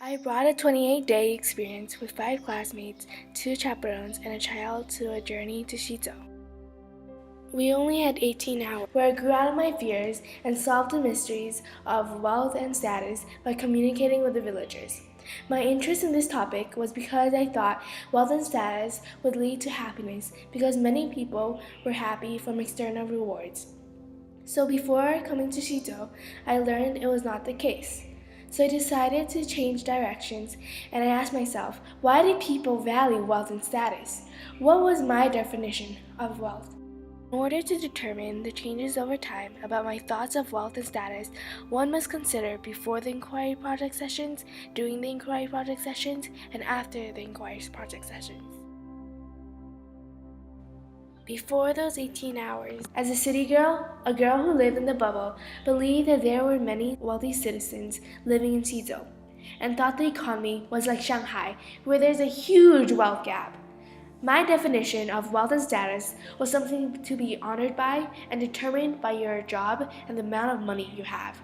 I brought a 28-day experience with 5 classmates, 2 chaperones, and a child to a journey to Shito. We only had 18 hours, where I grew out of my fears and solved the mysteries of wealth and status by communicating with the villagers. My interest in this topic was because I thought wealth and status would lead to happiness because many people were happy from external rewards. So before coming to Shito, I learned it was not the case. So I decided to change directions and I asked myself, why did people value wealth and status? What was my definition of wealth? In order to determine the changes over time about my thoughts of wealth and status, one must consider before the inquiry project sessions, during the inquiry project sessions, and after the inquiry project sessions. Before those 18 hours, as a city girl, a girl who lived in the bubble, believed that there were many wealthy citizens living in Suzhou, and thought the economy was like Shanghai, where there's a huge wealth gap. My definition of wealth and status was something to be honored by and determined by your job and the amount of money you have.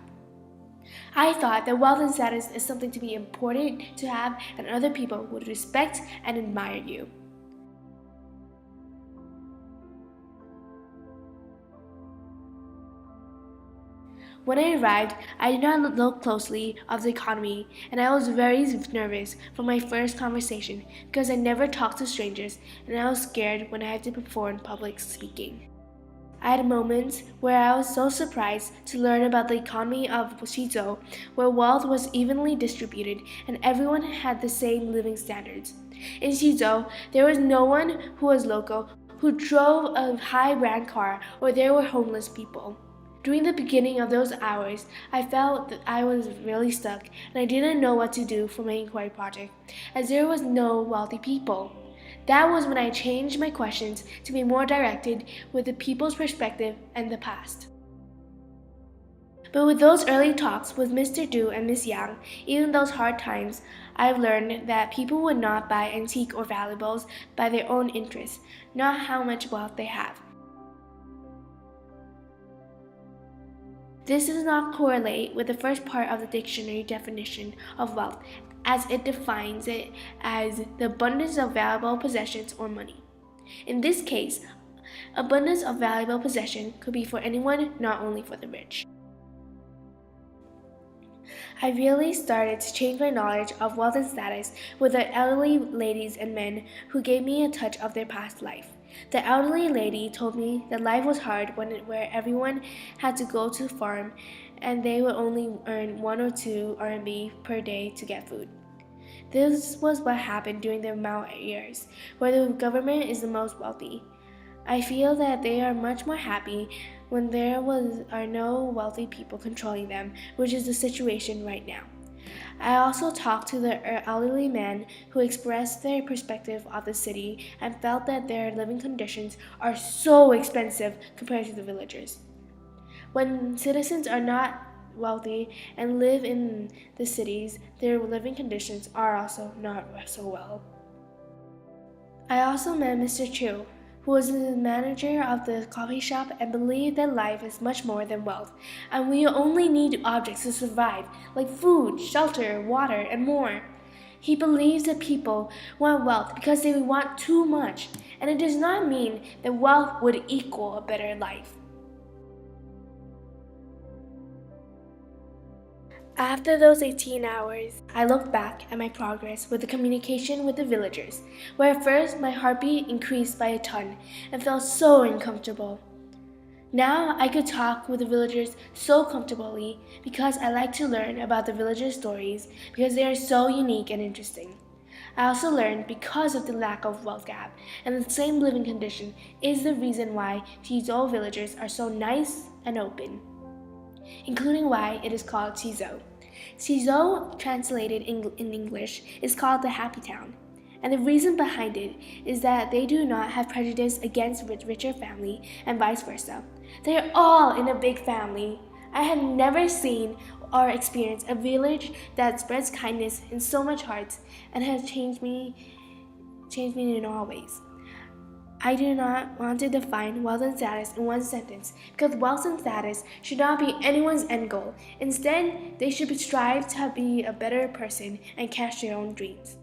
I thought that wealth and status is something to be important to have and other people would respect and admire you. When I arrived, I did not look closely of the economy, and I was very nervous for my first conversation because I never talked to strangers, and I was scared when I had to perform public speaking. I had moments where I was so surprised to learn about the economy of Shizou, where wealth was evenly distributed and everyone had the same living standards. In Shizou, there was no one who was local who drove a high-brand car or there were homeless people. During the beginning of those hours, I felt that I was really stuck and I didn't know what to do for my inquiry project, as there was no wealthy people. That was when I changed my questions to be more directed with the people's perspective and the past. But with those early talks with Mr. Du and Miss Yang, even those hard times, I've learned that people would not buy antique or valuables by their own interests, not how much wealth they have. This does not correlate with the first part of the dictionary definition of wealth, as it defines it as the abundance of valuable possessions or money. In this case, abundance of valuable possession could be for anyone, not only for the rich. I really started to change my knowledge of wealth and status with the elderly ladies and men who gave me a touch of their past life. The elderly lady told me that life was hard where everyone had to go to the farm and they would only earn 1 or 2 RMB per day to get food. This was what happened during the Mao years, where the government is the most wealthy. I feel that they are much more happy when there are no wealthy people controlling them, which is the situation right now. I also talked to the elderly man who expressed their perspective of the city and felt that their living conditions are so expensive compared to the villagers. When citizens are not wealthy and live in the cities, their living conditions are also not so well. I also met Mr. Chu, who was the manager of the coffee shop and believed that life is much more than wealth, and we only need objects to survive, like food, shelter, water, and more. He believes that people want wealth because they want too much, and it does not mean that wealth would equal a better life. After those 18 hours, I looked back at my progress with the communication with the villagers, where at first my heartbeat increased by a ton and felt so uncomfortable. Now I could talk with the villagers so comfortably because I like to learn about the villagers' stories because they are so unique and interesting. I also learned because of the lack of wealth gap and the same living condition is the reason why Chizhou villagers are so nice and open, including why it is called Chizhou. Chizhou, translated in English, is called the happy town. And the reason behind it is that they do not have prejudice against richer family and vice versa. They are all in a big family. I have never seen or experienced a village that spreads kindness in so much heart and has changed me in all ways. I do not want to define wealth and status in one sentence because wealth and status should not be anyone's end goal. Instead, they should strive to be a better person and catch their own dreams.